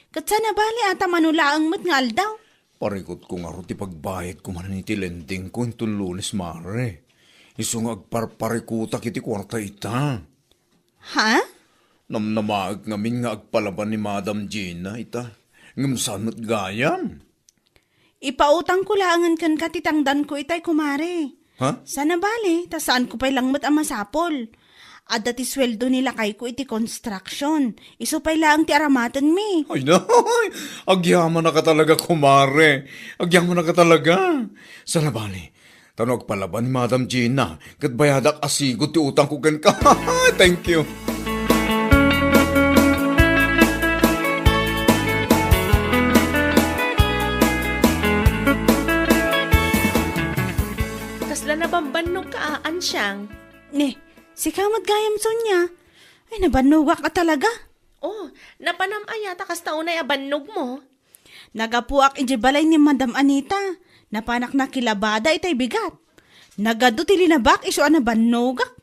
Kat sana bali ata manulaang mat nga aldaw. Parikot ko nga ti pagbayad ko man iti lending ko inton Lunes, Mare. Iso nga agparparikutak iti kwarta ita. Ha? Namnamaag ngamin nga agpalaban ni Madam Gina ita. Ngamsan mo't gayam. Ipautang ko laangan kan katitangdan ko itay kumare. Ha? Sana bali, ta saan ko pa'y langmat ang masapol. At dati sweldo nila kay ko iti construction. Iso pa'y laang ti aramatan mi. Ay na, agyaman na ka talaga, kumare. Agyaman na ka talaga. Sana bali, tanog palaban ni Madam Gina. Kat bayadak asigot ti utang ko gan ka. Thank you. Kasla na bambannog kaan siyang. Ne, si kamat gayam Sonya. Ay, nabanugak ka talaga. Oh, napanamaya takas taunay abannog mo. Nagapuak balay ni Madam Anita. Napanak na kilabada itay bigat. Nagado ti linabak iso na banugak.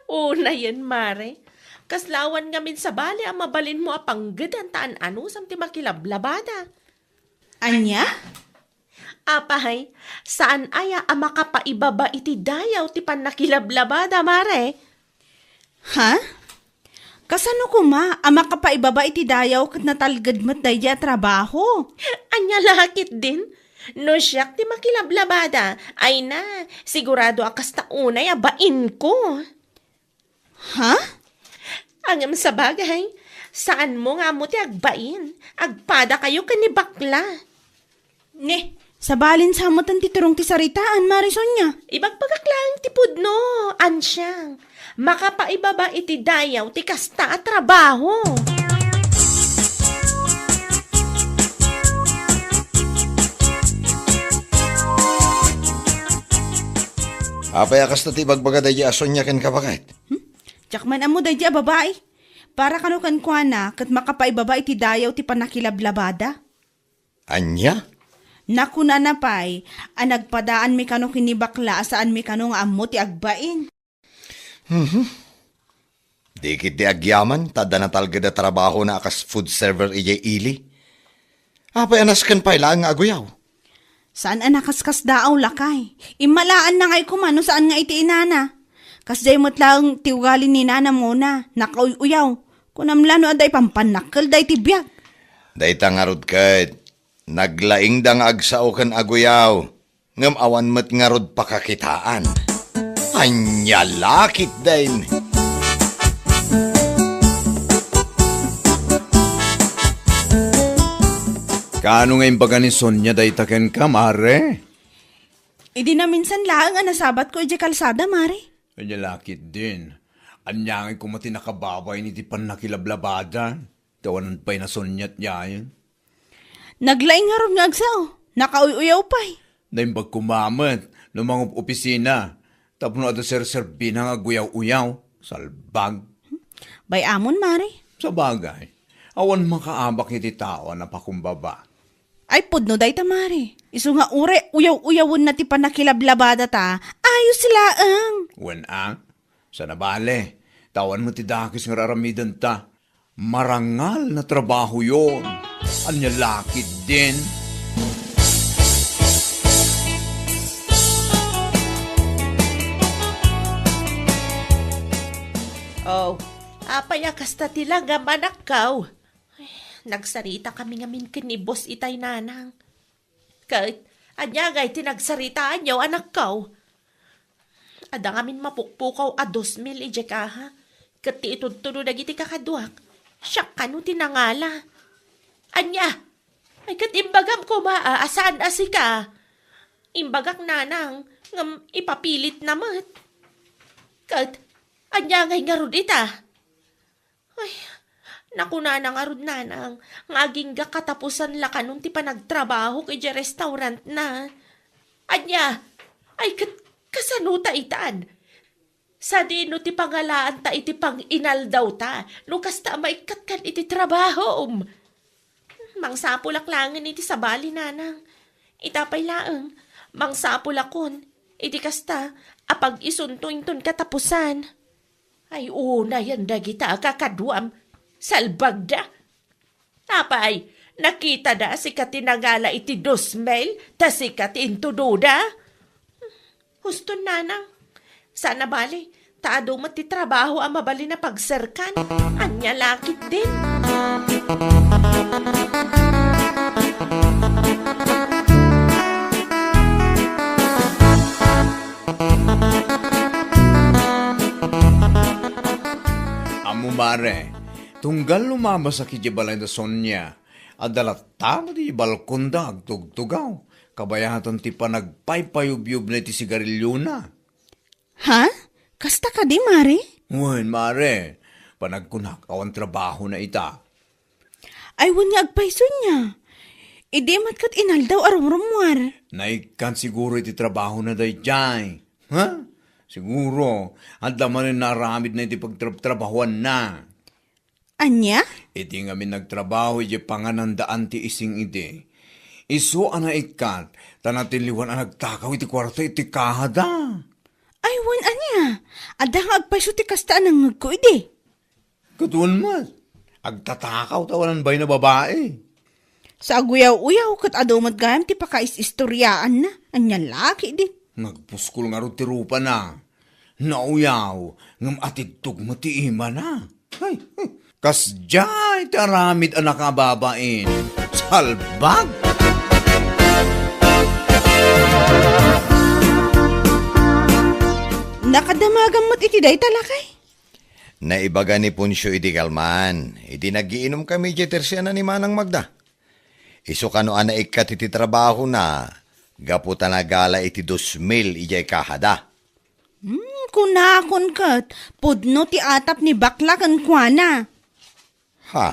Una yan, Mare. Kaslawan ngamin sa bali ang mabalin mo apanggad ang taan ano samti makilablabada. Anya? Apahay, saan aya ang makapaibaba iti dayaw ti panakilablabada, Mare? Ha? Kasano ko ma, ang makapaibaba iti dayaw kat natalgad mat daya trabaho? Anya lakit din. No siyak ti makilablabada. Ay na, sigurado akas taunay abain ko. Ha? Angam sa bagay, saan mo nga mo ti agbain? Agpada kayo kanibakla. Ne, sabalin sa motan ti turong ti saritaan, Marisonya. Ibagpagaklang ti pudno, ansyang. Makapaibaba iti dayaw ti kasta at trabaho. Apay akas na ti bagbaga dahi ason niya ken kabakit. Tiyakman amo daya babae. Para kano kan kuana kat makapaibaba iti dayaw ti panakilablabada. Anya? Naku nanapay, nagpadaan mi kano kinibakla saan mi kano nga ammo ti agbain. Dikit di agyaman, tada na talaga da trabaho na akas food server ijay ili. Apay anaskan pa ilang nga aguyaw. Saan anakaskas daaw lakay? Imalaan na ngay kumano saan nga iti inana. Kasday mo't lang tiugali ni nana muna, nakauyaw. Kunamlano aday pampanakal day tibiyag. Dayta nga rod kat, naglaing da nga agsao kan aguyaw. Ngam awan mat nga rod pakakitaan. Anya lakit din. Kaano nga imbaga ni Sonya day taken ka, mare? Idi na minsan lang ang nasabat ko iti kalsada, mare. Kanya lakit din. Anyangin ko mati nakababay ni ti panakilablabada. Tawanan pa'y na Sonya't yayan. Naglaing nga ron nga agsaw, nakauyaw pa'y. Naimbag kumamat, ng mga opisina. Tapos no ada ser-serbi na nga guyaw-uyaw. Salbag. Bay amon, mare. Sa bagay, awan makaabak iti tao na pakumbaba. Ay pudno day ta, mare. Isu nga ure, uyaw-uyawon na ti panakilablabada ta. Ayos sila ang. Wen sa nabale, tawan mo ti dakis nga raramidan ta. Marangal na trabaho yon. Anya lakit din. Oh, apay kasta tila nga manakaw. Ay, nagsarita kami nga min ni boss itay nanang. Kahit anya gay tinagsaritaan yaw anak kaw. Ada nga min mapukpukaw a 2,000 ije ka ha. Kati itudtudo dagiti kakaduak. Siya kanu tinangala. Anya, ay kat imbagam ko asan asika. Imbagak nanang ngam ipapilit namat. Kat anya ngay nga rod ita. Ay, nakuna na nga rod nanang. Ngaging ga katapusan la kanun ti panagtrabaho kay restaurant na. Anya, ay kasanuta itaan. Sa dino ti pangalaan ta iti pang inaldaw ta. No kasta maikat kan iti trabaho. Mangsapulaklangan iti sabali nanang. Itapay laeng, mangsapulakon. Iti kasta, apag isuntuin ton katapusan. Ay una yan dagita kakaduam. Salbag da. Tapay, nakita da si katinagala iti 2,000 ta si katintududa. Husto nanang. Sana bali, taado mati trabaho ang mabali na pagserkan. Anya lakit din. Amo mare, tunggal lumama sa kijibalay na Sonya. Adalat tamo di balkon da agtugtugaw. Kabayatan ti panagpaypayubyub na ti sigarilyo na. Ha? Kasta ka di, mare? Wen, mare, panagkunak awan trabaho na ita. Ay wanya agpaiso niya. Idi matkat inaldaw arumrumwar. Naikan siguro iti trabaho na day jay. Ha? Siguro, handa man rin naramid na iti pagtrabahuan na. Anya? Iti nga min nagtrabaho iti panganandaan ti ising iti. Iso ana ikat, tanatiliwan ang nagtakaw iti kwarta iti kahada. Ay wan anya. Ada nga agpaiso ti kastaan ng ngagko idi. Katuan mas, agtatakaw tawanan bay na babae. Sa aguyaw-uyaw kat adumat gayam ti pakais-istoryaan na. Anya laki din. Nagpuskol nga ro ti rupa na. Nauyaw, ngam atid tugma ti ima na. Ay, kasjay taramid ang nakababain. Salbag! Nakadamagan mo't iti day talakay. Naibaga ni Punsyo iti kalman. Iti nagiinom kami iti tersiya na ni Manang Magda. Iso kano ana ikat iti trabaho na. Gaputa na gala iti 2,000 ijay kahada. Kunakon kat. Pudno ti atap ni bakla kan kuana. Ha?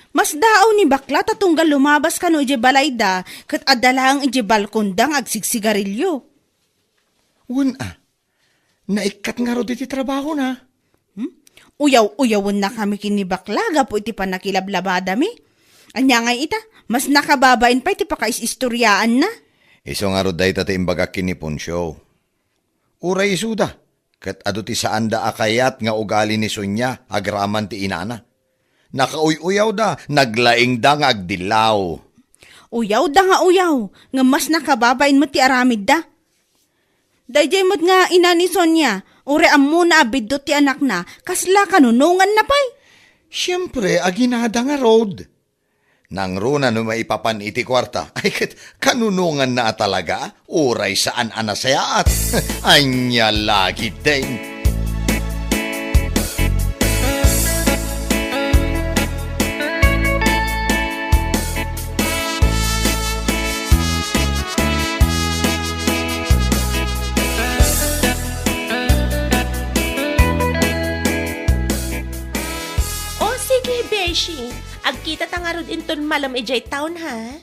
Mas daaw ni bakla tatunggal lumabas kano ije balayda kat adalang ije balkondang agsigsigarilyo. Naikat nga ro iti trabaho na. Uyaw-uyawon na kami kinibakla gapo iti panakilablabada mi. Anya nga ita, mas nakababain pa iti pakaistoryaan na. Iso nga ro day tate imbaga kini Ponsyo. Uray isuda, kat ado ti saan da akayat nga ugali ni Sonya agraman ti inana. Nakauy-uyaw da, naglaing da nga agdilaw. Uyaw da nga uyaw, nga mas nakababain mo ti aramid da. Dayjay mo't nga ina ni Sonya, ure ammo na abiddo ti anak na, kasla kanunungan na pay. Siyempre, aginada nga road. Nang runa no maipapan iti kwarta, ay kat kanunungan na talaga, uray saan anasayaat. Anya lagi din. O sige, Beshi. Agkita tangarod inton malam ijay town, ha?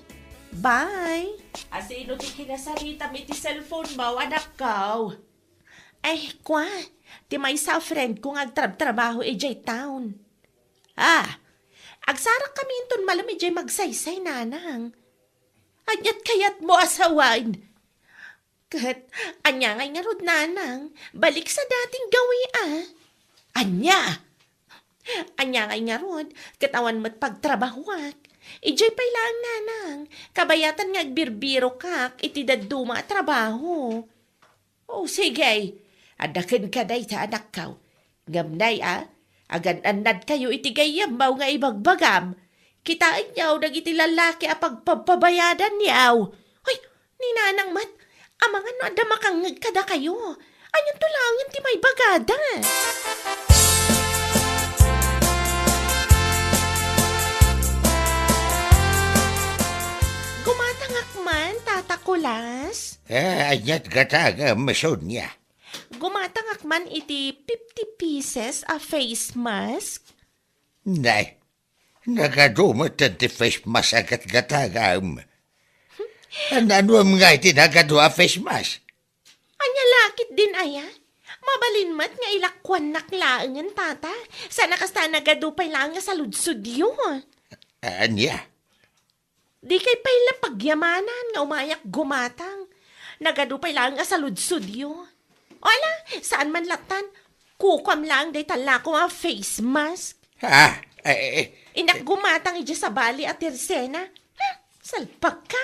Bye. Asino ti kinasarita mi ti cellphone mo, anak ko? Ay, kwa. Ti may sa friend kong agtrab-trabaho ijay town. Agsarak kami inton malam ijay magsaysay, nanang. Anyat kayat mo asawain. Kat, anya ngay nga rod, nanang. Balik sa dating gawi, Anya ngay nga rod, katawan mo't pagtrabahuak. Ijay pay lang, nanang. Kabayatan nga agbirbiro kak, itidaduma trabaho. O sige, adakin ka day sa anak kaw. Ngamnay, agan-anad kayo itigayam bao nga ibagbagam. Kitain niyaw, nagiti lalaki pagpabayadan niyaw. Ay, ni nanang mat, amangan no ada makangag kada kayo. Anyan to lang yung timay bagada. Gumatangak man, Tata Kulas. Anyat gata masod niya. Gumatangak man iti 50 pieces a face mask. Nay, nagadumot ti face mask agat gatagam. Ano nga iti nagadua face mask? Anya lakit din aya. Mabalin mat nga ilakwan naklaangan, Tata. Sana kasta nagadupay lang nga sa ludsud yun. Anya? Di kay pala pagyamanan nga umayak gumatang. Nagadupay lang nga sa ludsud yun. Wala, saan man latan, kukwam lang day tala ko nga face mask. Inak gumatang ija sa bali at tersena. Salpag ka.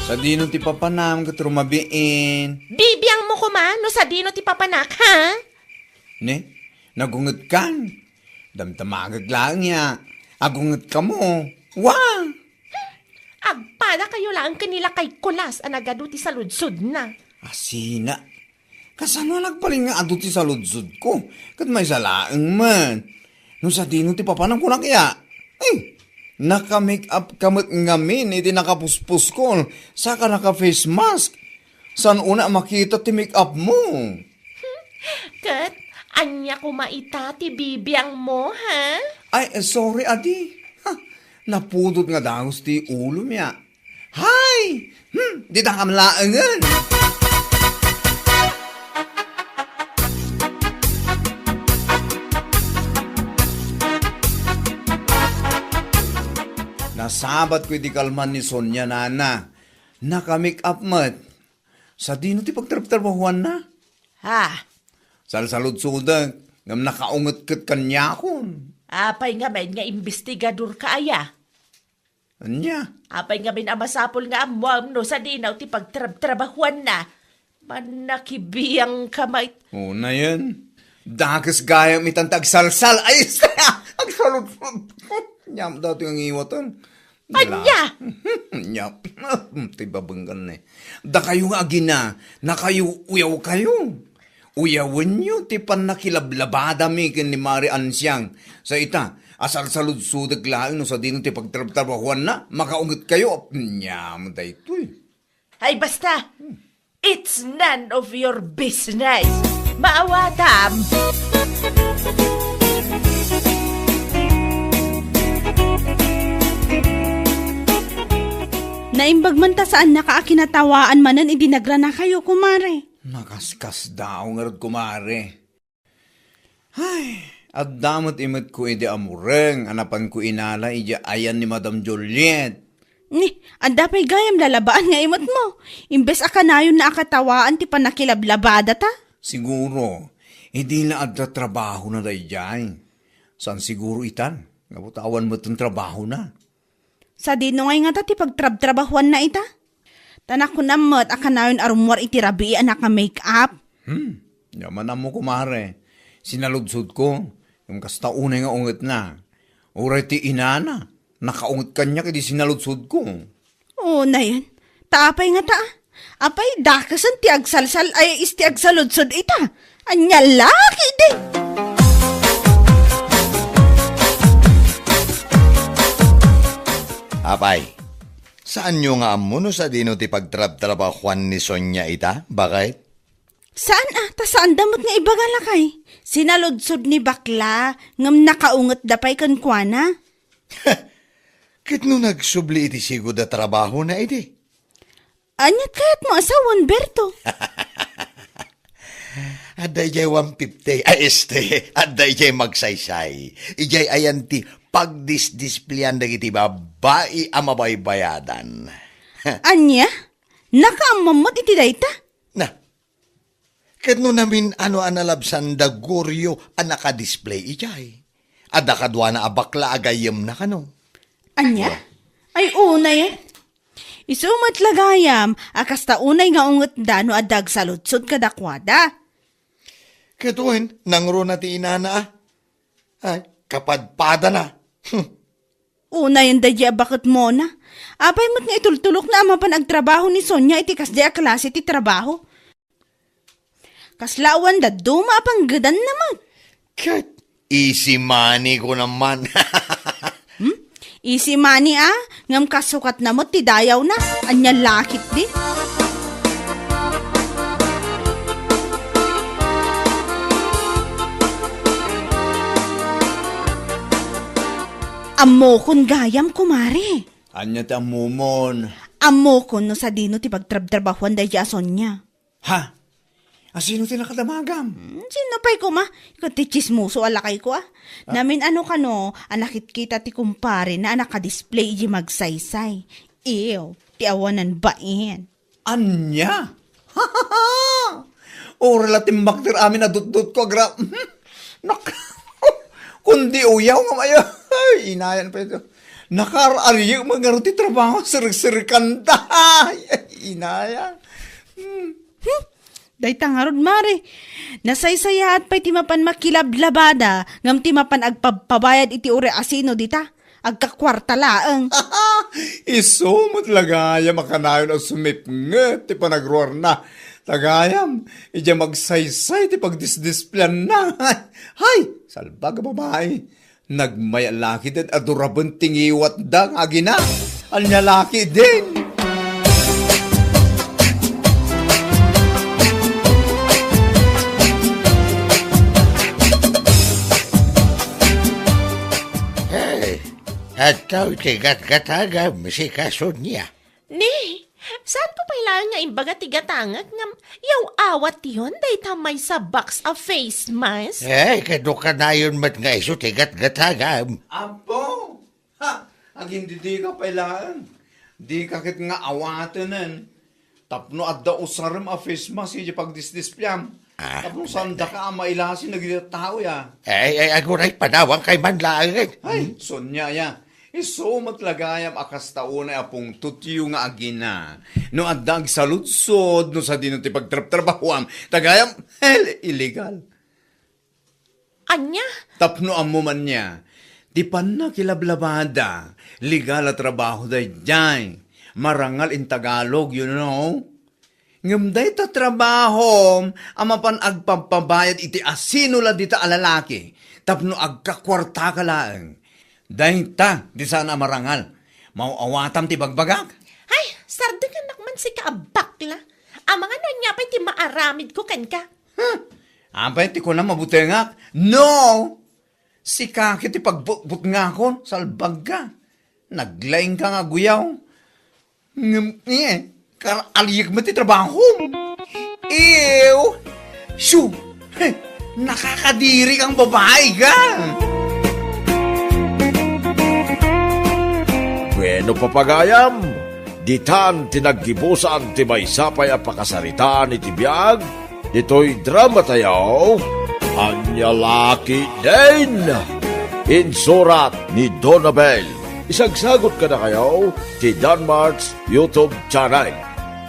Sa dino ti papanam kat rumabiin. Bibiyang mo kumano sa dino ti papanak, ha? Ne, nagunget kan. Damtamagag lang niya. Agunget ka mo. Wah! Agpada kayo lang kanila kay Kulas anagado ti sa ludsud na. Asina. Kasano nagpaling nga ado ti sa ludsud ko? Kat may salaang man. Nung sa dino ti papanam ko na kaya. Naka-make up kamot ngamin, iti nakapuspus ko, saka naka-face mask. San una makita ti make up mo? Kat, anya ko maita ti bibiyang mo, ha? Ay, sorry, adi. Napudot nga dangos ti ulo niya. Hay! Di na kamlaangan. Nasabat ko di kalman ni Sonya, nana. Naka-make up mat. Sa dino ti pagtrap-trabahuan na. Salsalod-sudag, ngam nakaungot kat kanyakon. Apay nga men nga investigador ka aya. Anya? Apay nga men amasapol nga amwam no sa dinaw ti pagtrabahuan na. Manakibiyang kamay. Na yan. Dakas gaya mitantag salsal. Ay, agsalod. Nyam daw ito yung iwatan. Anya! Nyam. Tibabanggan eh. Da kayo nga agina, na kayo uyaw kayo. Uyawan nyo, tipan nakilablabada mi kin ni Mari Ansyang. Sa ita, asal salud-sudag lang no sa dinong ti pagtrabahuan na, makaungot kayo. Nyam da ito eh. Ay basta, it's none of your business. Maawatam! Naimbag man ta saan nakaakinatawaan manan idinagra na kayo, kumare. Nakaskas daw nga rin kumare. Ay, at damot imit ko ide amureng, anapan ko inala ija ayan ni Madam Juliet. Ni, anda pa'y gayam lalabaan nga imot mo. Imbes akanayon na akatawaan ti panakilablabada ta. Siguro, hindi na adda trabaho na dayjay. San siguro itan? Nabutawan mo itong trabaho na. Sa dino ngay nga ta ti pagtrab-trabahuan na ita. Tanak ko namot akanayon arumwar iti rabi anak nga make-up. Yaman mo kumare. Sinaludsod ko. Yung kasta unay nga unget na. Uray ti inana. Nakaunget kanya kadi sinaludsod ko. Oo na yan. Taapay nga ta. Apay dakasan ti agsalsal ay isti agsaludsod ita. Anya laki di. Apay, saan nyo nga amuno sa dino ti pagtrab-trabahuan ni Sonya ita? Bakit? Saan ta saan damot nga ibagalakay? Sinaludsod ni bakla ngam nakaunget dapay kan kuana. Kit no nagsubli iti sigo da trabaho na iti. Anyat kayat mo asawan, Berto. Aday jay 150, aday jay magsaysay. Ijay ayan ti pagdisdisplayan da iti babae ang mabaybayadan. Anya? Nakaamamot iti dayta? Na, kat no namin ano analabsan da guryo ang nakadisplay ijay. Ada kadwa na abakla agayem na kano. Anya? Ay, una yan. Isumat lagayam, akasta unay nga ungot dano adag saludsod kadakwada. Katuhin, nangro na ti inana. Ay, kapadpada na. Una yan dadya bakit mo na. Apay mo't nga itultulok na amapan agtrabaho ni Sonya iti kasdi a klase ti trabaho. Kaslawan da duma pang gadan naman. Kat, easy money ko naman. Easy money ngam kasukat na mo ti dayaw na. Anya lakit di. Amo kon gayam kumare. Anya ti amumon. Amo kon no sa dino ti pagtrab-trabahuan da jason niya. Ha? Asino ti nakadamagam? Sino pa'y kuma? Ikaw ti chismoso alakay ko Namin ano kano, anakit kita ti kumpare na nakadisplay di magsaysay. Ew, ti awanan bain. Anya? O relating bakter amin na dut-dut ko agra. Kundi uyaw nga mayo. Ay, inayan pa ito. Nakar-ariyo mga ti trabaho sirik-sirikan da. Inayan. Day tangarod mare. Nasaysaya at pa'y timapan makilablabada ngam timapan agpabayad iti ure asino dita. Agkakwarta laeng. Isumot lagayam makanayon ang sumipnget ti panagruar na. Tagayam, ija magsaysay ti pagdisdisplan na. Hay, salbag babae. Nagmayalaki din adurabon tingiwat da nga agina. Anyalaki din. At tao tigat-gatagam si Kasunya. Ni, saan ko pailangan nga imbaga tigatangag ngam yaw awat yun day tamay sa box of face mask? Ay, kado ka na yun mat nga iso tigat-gatagam. Apo! Ha! Ang hindi di ka pailaan. Di kakit nga awatanan. Tapno at da usaram a face mask yung pagdisdisplam. Tapno sanda ka mailasin na gita tao ya. Ay, aguray panawang kay manlaang. Ay, Sonya ya. Isumat lagayam akas taon ay apong tutyo nga agina. No adag saludsod, no sa dino ti pagtrap-trabahuam. Tagayam, illegal. Anya? Tapno amo man niya. Di pa na kilablabada. Legal at trabaho day dyan. Marangal in Tagalog, you know. Ngamday ta trabaho, amapan agpapabayad iti asino la dita alalaki. Tapno agkakwarta ka laeng. Dahil ta, di sana marangal. Mauawatam ti bagbagak. Ay, sardagan nakman si kaabakla. Ang mga nanyapay ti maaramid ko kan ka. Apay ti ko na mabutengak. No! Si kakit ti pagbutbut nga kon, salbag ka. Naglaing ka nga guyaw. Karaliyak mo ti trabaho. Ew! Shoo! Nakakadiri kang babae ka! Bueno, papagayam, ditan tinaggibusan ti may sapay a pakasaritaan iti biyag, dito'y drama tayo, Anya Laki din! Insurat ni Donabel. Isagsagot ka na kayo ti Danmarks YouTube channel.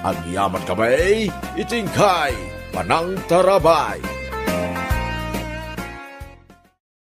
Ang yaman kamay, itingkay, panang tarabay.